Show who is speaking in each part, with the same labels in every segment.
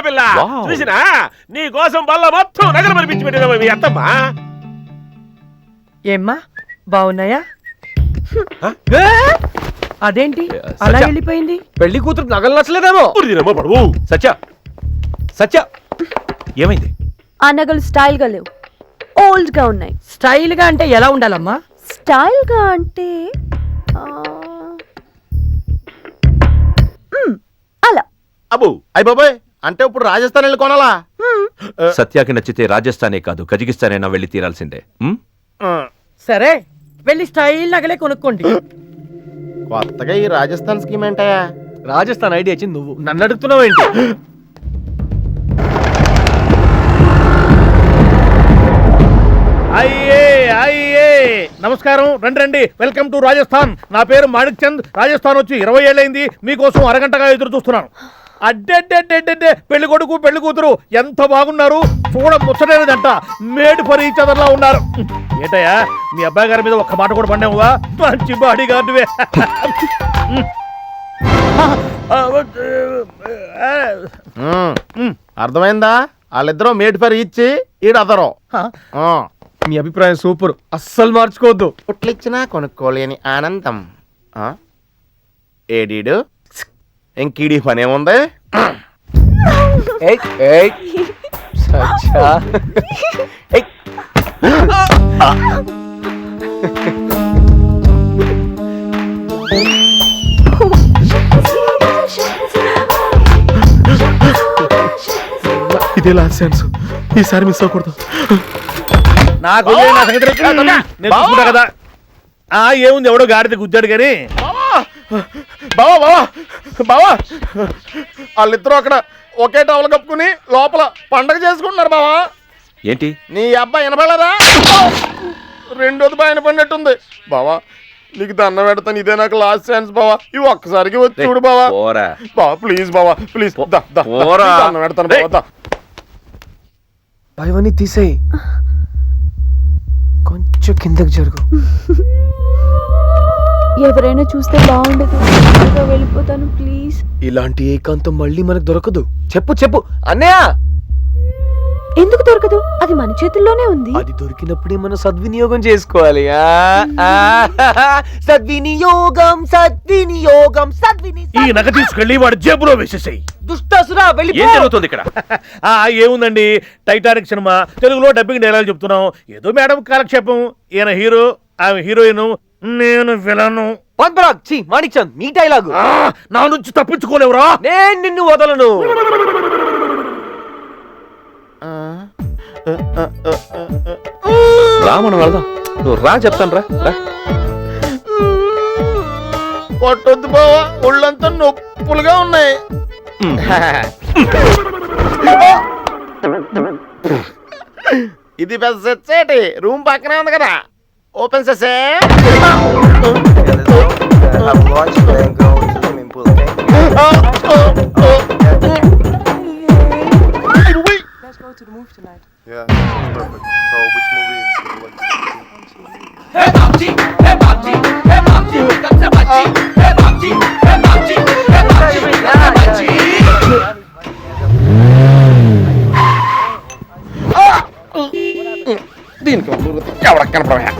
Speaker 1: పిల్ల చూసినా నీ కోసం బల్ల మొత్తం నగలు మరిపించి పెట్టిన మీ అత్తమ్మా.
Speaker 2: ఏమ్మా బాగున్నాయా? అదేంటి అలా వెళ్ళిపోయింది?
Speaker 3: పెళ్లి కూతురు నగలు నచ్చలేదేమో.
Speaker 1: పడువు
Speaker 3: సత్య సత్య ఏమైంది?
Speaker 4: ఆ నగలు స్టైల్ గా లేవు, ఓల్డ్ గా ఉన్నాయి.
Speaker 2: స్టైల్ గా అంటే ఎలా ఉండాలమ్మా?
Speaker 4: స్టైల్ గా అంటే అలా.
Speaker 5: అబ్బు అయ్య బాబాయ్, అంటే ఇప్పుడు రాజస్థాన్ వెళ్ళి కొనాలా?
Speaker 3: సత్యాకి నచ్చితే రాజస్థానే కాదు కజకిస్తానైనా వెళ్ళి తీరాల్సిందే.
Speaker 2: సరే వెళ్ళి స్టైల్ నగలే కొనుక్కోండి.
Speaker 5: కొత్తగా ఈ రాజస్థాన్ స్కీమ్ ఏంటయా?
Speaker 3: రాజస్థాన్ ఐడియా ఇచ్చింది నువ్వు, నన్ను అడుగుతున్నావు ఏంటి?
Speaker 6: అయ్యే అయ్యే నమస్కారం, రండి రండి, వెల్కమ్ టు రాజస్థాన్. నా పేరు మాణిక్ చంద్. రాజస్థాన్ వచ్చి 20 ఏళ్ళైంది. మీకోసం అరగంటగా ఎదురు చూస్తున్నాను. అడ్డే పెళ్లి కొడుకు పెళ్లి కూతురు ఎంత బాగున్నారు, చూడ ముచ్చటైనదంట. మేడ్ ఫర్ ఈచ్ అదర్ లా ఉన్నారు. ఏటయ్యా మీ అబ్బాయి గారి మీద ఒక్క మాట కూడా పడినావుగా? మంచి బాడీ గార్డువే.
Speaker 5: అర్థమైందా? వాళ్ళిద్దరూ మేడ్ ఫర్ ఈచ్, ఈడు అదరు.
Speaker 3: మీ అభిప్రాయం సూపర్, అస్సలు మార్చుకోవద్దు.
Speaker 5: పుట్లిచ్చినా కొనుక్కోలేని ఆనందం. ఏడీడు ఇంకీడి పనేముంది?
Speaker 3: ఇదే లాస్ట్ ఛాన్స్, ఈసారి మిస్ అవ్వకూడదు.
Speaker 6: నాకు కదా ఏముంది, ఎవడో గాడిద గుద్దాడు కానీ.
Speaker 5: బావా బావా బావా, వాళ్ళిద్దరూ అక్కడ ఒకే టవల్ కప్పుకుని లోపల పండగ చేసుకుంటున్నారు బావా.
Speaker 3: ఏంటి
Speaker 5: నీ అబ్బాయి వినపడలేదా? రెండోది బాగా వినపడినట్టుంది బావా. నీకు దండం పెడతాను, ఇదే నాకు లాస్ట్ ఛాన్స్ బావా. ఇవి ఒక్కసారికి వచ్చి చూడు బావా. బావా ప్లీజ్ బావా, ప్లీజ్ దండం పెడతాను బావా.
Speaker 3: భయవన్నీ తీసేయి, కొంచెం కిందకి జరుగు.
Speaker 4: ఎవరైనా చూస్తే బాగుండదు, వెళ్ళిపోతాను ప్లీజ్.
Speaker 3: ఇలాంటి ఏకాంతం మళ్ళీ మనకు దొరకదు. చెప్పు చెప్పు అన్నయ్య.
Speaker 4: ఎందుకు దొరకదు? అది మన చేతుల్లోనే ఉంది.
Speaker 3: అది దొరికినప్పుడే మనం సద్వినియోగం చేసుకోవాలి. సద్వినియోగం సద్వినియోగం
Speaker 6: ఈ నగ తీసుకెళ్ళి వాడి జేబులో వేసేసాయి.
Speaker 3: దుష్టసురా వెళ్ళి. ఏం జరుగుతుంది ఇక్కడ?
Speaker 6: ఏముందండి, టైటానిక్ సినిమా తెలుగులో డబ్బింగ్ డైలాగ్ చెప్తున్నాం. ఏదో మేడం కాలక్షేపం. ఈయన హీరో, ఆమె హీరోయిన్, నేను విలను.
Speaker 3: మాణిక్ చంద్ నీ డైలాగు.
Speaker 6: నా నుంచి తప్పించుకోలేవురా.
Speaker 3: నేను నిన్ను వదలను. రా మనం వెళ్దాం. నువ్వు రా చెప్తాను రా.
Speaker 5: కొట్టొద్దు బావా, ఒళ్ళంతా నొప్పులుగా ఉన్నాయి. ఇది పెద్ద సెట్, రూమ్ పక్కనే ఉంది కదా, ఓపెన్ చేసే.
Speaker 7: To the movie tonight. Yeah, perfect. So which movie do you want to see? Hey Babji, hey Babji, hey Babji, come se Babji, hey Babji, hey Babji, hey Babji, hey Babji.
Speaker 5: దీనికి ఎవరికి కనపడవా?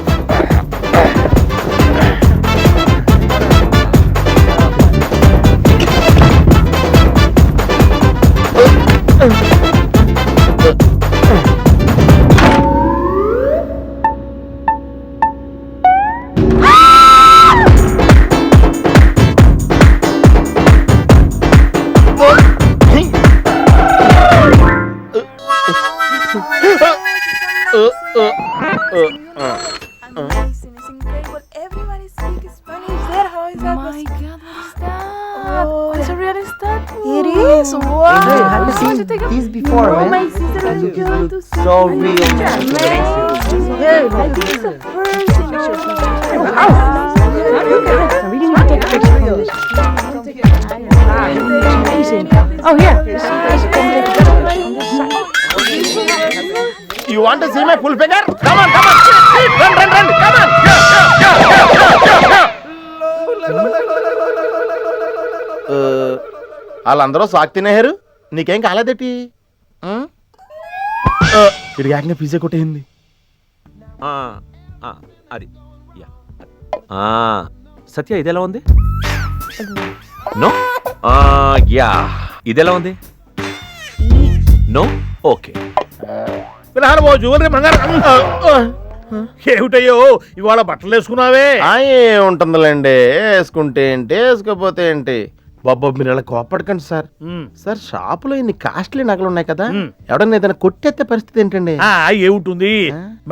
Speaker 2: These before,
Speaker 4: oh,
Speaker 2: man.
Speaker 4: my sister is going to see
Speaker 2: So real.
Speaker 4: Yeah, I think it's the first.
Speaker 2: I really need to take a picture of this. Amazing. Oh, here.
Speaker 5: You want to see my full figure? Come on, come on. Run, run, run. Come on. వాళ్ళందరూ సాక్ తినేహారు నీకేం కాలేదేటి ఇది ఏకంగా pizza కొట్టేయింది.
Speaker 3: అది yeah. సత్య ఇదెలా ఉంది? No yeah ఇదెలా ఉంది? No okay.
Speaker 6: పిల్లలు ఓ జ్యువెలరీ బంగారం. ఏమిటయ్యో ఇవాళ బట్టలు వేసుకున్నావే?
Speaker 5: ఉంటుందిలేండి, వేసుకుంటే ఏంటి వేసుకోపోతే ఏంటి. బాబా మీరు ఇలా కోపడకండి సార్. సార్ షాపులో ఇన్ని కాస్ట్లీ నగలు ఉన్నాయి కదా, ఎవడన్నా ఏదైనా కొట్టేస్తే పరిస్థితి ఏంటండి?
Speaker 6: ఏముంటుంది,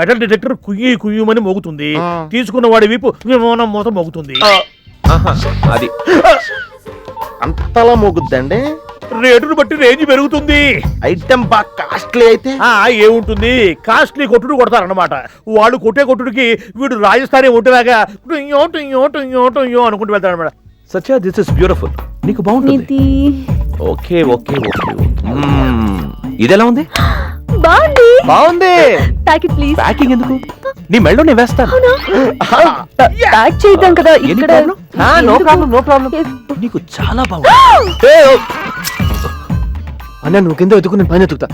Speaker 6: మెటల్ డిటెక్టర్ కుయ్యి కుయ్యమని మోగుతుంది, తీసుకున్న వాడి వీపు విమానం మూత మోగుతుంది.
Speaker 3: అది
Speaker 5: అంతలా మోగుద్దండి?
Speaker 6: రేటును బట్టి రేంజ్ పెరుగుతుంది.
Speaker 5: ఐటమ్ బాగా కాస్ట్లీ అయితే
Speaker 6: ఏముంటుంది, కాస్ట్లీ కొట్టుడు కొడతారన్నమాట. వాళ్ళు కొట్టే కొట్టుడికి వీడు రాజస్థానీ ఒంటిలాగా టుయ్యో టుయ్యో టుయ్యో టుయ్యో అనుకుంటూ వెళ్తాడు అనమాట.
Speaker 3: సత్య దిస్ ఇస్ బ్యూటిఫుల్. నీకు బాగుంటుంది. Okay okay okay. ఇదెలా ఉంది?
Speaker 4: బాగుంది.
Speaker 3: బాగుంది.
Speaker 4: Packet please.
Speaker 3: ప్యాకింగ్ ఎందుకు? నీ మెళ్ళో నేను వేస్తాను.
Speaker 4: ప్యాక్ చేద్దాం కదా ఇక్కడ.
Speaker 3: No problem no problem. నీకు చాలా బాగుంది.
Speaker 8: అన్న నువ్వు కింద వెతుకు, నేను పైన వెతుకుతా.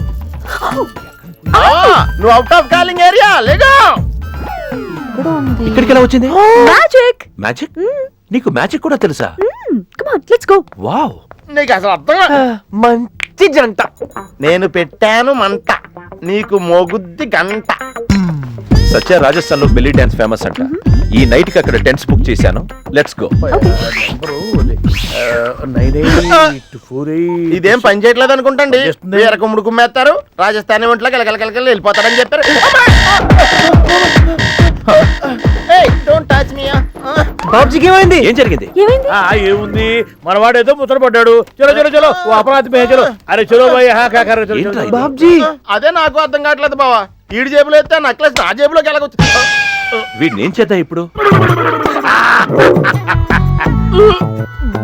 Speaker 5: నువ్వు అవుట్ ఆఫ్ కాలింగ్ ఏరియా లేగా.
Speaker 3: ఇక్కడికి ఎలా వచ్చింది?
Speaker 4: మ్యాజిక్.
Speaker 3: మ్యాజిక్? నీకు మ్యాజిక్ కూడా తెలుసా?
Speaker 4: Come on let's go.
Speaker 3: Wow.
Speaker 5: నీకు అసలు అర్థం
Speaker 8: మంచి జంట.
Speaker 5: నేను పెట్టాను మంట, నీకు మోగుద్ది గంట.
Speaker 3: సత్య రాజస్థాన్ లో బెల్లీ డాన్స్ ఫేమస్ అంట. ఈ నైట్ కి అక్కడ టెంట్స్ బుక్ చేశాను. Let's go.
Speaker 5: ఇదేం పని చేయట్లేదు అనుకుంటండి. వేరే కుమ్ముడు కుమ్మేస్తారు, రాజస్థానీ ఒంట్లో కలకలకలకలు వెళ్ళిపోతారని చెప్పారు. Don't touch me.
Speaker 8: బాబుజీకి ఏమైంది?
Speaker 3: ఏం జరిగింది?
Speaker 6: ఏముంది, మనవాడేదో ముచ్చట పడ్డాడు. చలో చలో చలో ఓ అపరాధి మే చలో. అరే చలో భయ్
Speaker 3: ఏంట్రా ఇది?
Speaker 8: బాబుజీ
Speaker 5: అదే నాకు అర్థం కావట్లేదు బావా. ఈడి జేబులో ఎత్తే నెక్లెస్ నా జేబులోకి ఎలాగొచ్చు?
Speaker 3: వీడిని ఏం చేద్దాం ఇప్పుడు?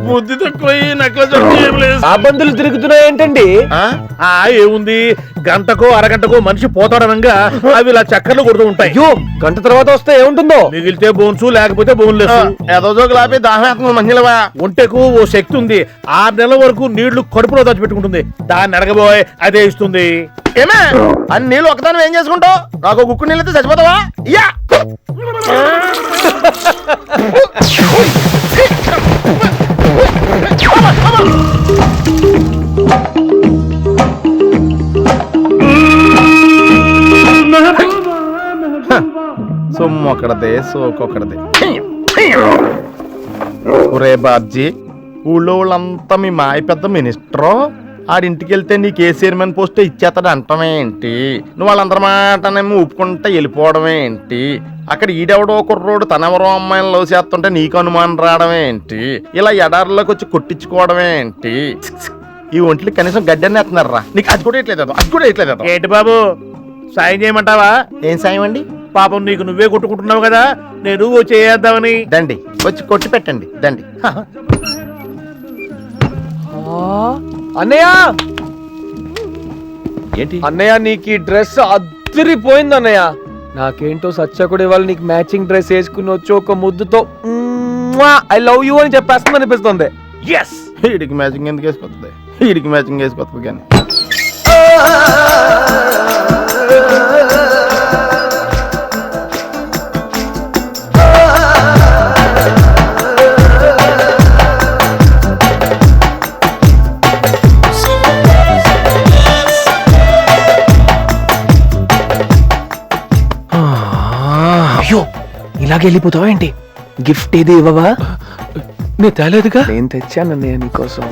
Speaker 5: బుద్ధి తక్కువ నెక్లెస్
Speaker 8: ఆ బందులు తిరుగుతున్నాయి ఏంటండి?
Speaker 6: ఏముంది, గంటకో అరగంటకో మనిషి పోతాడనంగా అవి ఇలా చక్కర్లు కొడుతూ ఉంటాయి.
Speaker 8: అయ్యో గంట తర్వాత వస్తే ఏముంటుందో?
Speaker 6: మిగిలితే బోన్స్, లేకపోతే బోన్లెస్.
Speaker 5: ఏదో జోకు లాపి దాహేస్తుంది మంచిలవా.
Speaker 6: ఒంటెకు ఓ శక్తి ఉంది, 6 నెలల వరకు నీళ్లు కడుపులో దాచిపెట్టుకుంటుంది. దాన్ని అడగబోయ్ అదే ఇస్తుంది.
Speaker 5: ఏమే అన్ని నీళ్ళు ఒకదాని ఏం చేసుకుంటావు? నాకు గుక్కు నీళ్ళు అయితే చచ్చిపోతావా? యా సొమ్ము ఒకడదే సోకొకడదే. ఒరే బాబ్జీ, ఊళ్ళో వాళ్ళంతా మీ మాయ పెద్ద మినిస్టరు, ఆడింటికి వెళ్తే నీకు ఏ చైర్మన్ పోస్ట్ ఇచ్చేస్తాడు అంటమే ఏంటి? నువ్వు వాళ్ళందరి మాటనేమో ఒప్పుకుంటే వెళ్ళిపోవడమే ఏంటి? అక్కడ ఈడెవడో కుర్రోడు తనెవరో అమ్మాయిని లవ్ చేస్తుంటే నీకు అనుమానం రావడమే ఏంటి? ఇలా ఎడారిలోకి వచ్చి కొట్టించుకోవడమే ఏంటి? ఈ ఒంట్లకి కనీసం గడ్డని వేస్తున్నారా? నీకు అది కూడా ఇట్లేదు, అది కూడా ఇట్లేదు.
Speaker 6: ఏంటి బాబు, సాయం చేయమంటావా?
Speaker 5: ఏం సాయం అండి?
Speaker 6: పాపం నీకు నువ్వే కొట్టుకుంటున్నావు కదా, నేను చేద్దామని.
Speaker 5: దండి వచ్చి కొట్టి పెట్టండి దండి.
Speaker 8: అన్నయ్య
Speaker 3: ఏంటి?
Speaker 8: అన్నయ్య నీకు ఈ డ్రెస్ అదిరిపోయింది అన్నయ్య. నాకేంటో సత్య కూడా ఇవాళ నీకు మ్యాచింగ్ డ్రెస్ వేసుకుని వచ్చి ఒక ముద్దుతో ఐ లవ్ యూ అని చెప్పేస్తుంది అనిపిస్తుంది.
Speaker 6: ఎస్,
Speaker 5: వీడికి మ్యాచింగ్ ఎందుకు వేసుకొస్తుంది? వీడికి మ్యాచింగ్ వేసుకొస్తుంది కానీ.
Speaker 8: అయ్యో ఇలాగే వెళ్ళిపోతావా ఏంటి? గిఫ్ట్ ఏది ఇవ్వవా?
Speaker 3: నేను తేలేదుగా.
Speaker 8: నేను తెచ్చానన్నయ్య నీకోసం.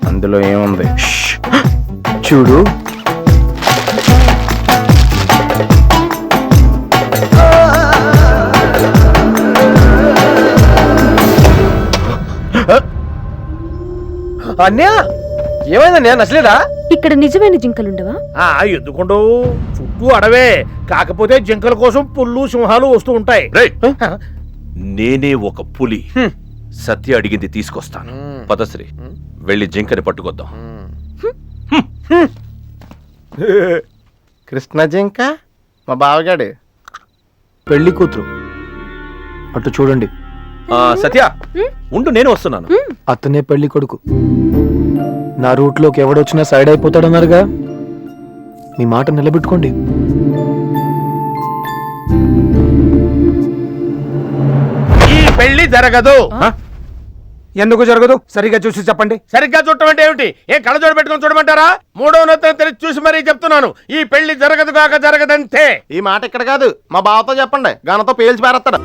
Speaker 5: అందులో ఏముంది
Speaker 8: చూడు. అన్నయ్య ఏమైందన్నయ్య, నచ్చలేదా?
Speaker 4: ఇక్కడ నిజమైన జింకలుండవా?
Speaker 6: ఎందుకుండవు, చుట్టూ అడవే. కాకపోతే జింకల కోసం పుల్లు సింహాలు వస్తూ ఉంటాయి.
Speaker 3: రేయ్, నేనే ఒక పులి. సత్య అడిగింది తీసుకొస్తాను. పదశ్రీ వెళ్ళి జింకని పట్టుకొద్దాం.
Speaker 5: కృష్ణ జింక మా బావగాడు.
Speaker 8: పెళ్లి కూతురు అటు చూడండి.
Speaker 3: సత్య ఉండు, నేను వస్తున్నాను.
Speaker 8: అతనే పెళ్లి కొడుకు. నా రూట్ లోకి ఎవడొచ్చినా సైడ్ అయిపోతాడన్నారుగా, మీ మాట నిలబెట్టుకోండి.
Speaker 6: ఈ పెళ్లి జరగదు.
Speaker 8: ఎందుకు జరగదు? సరిగా చూసి చెప్పండి.
Speaker 6: సరిగ్గా చూడటం అంటే ఏమిటి? ఏ కళ్ళజోడు పెట్టుకొని చూడమంటారా? మూడో నొత్తని తెలిసి చూసి మరీ చెప్తున్నాను, ఈ పెళ్లి జరగదు కాక జరగదంతే.
Speaker 5: ఈ మాట ఇక్కడ కాదు, మా బావతో చెప్పండి, గనతో పేల్చి పారేస్తాడు.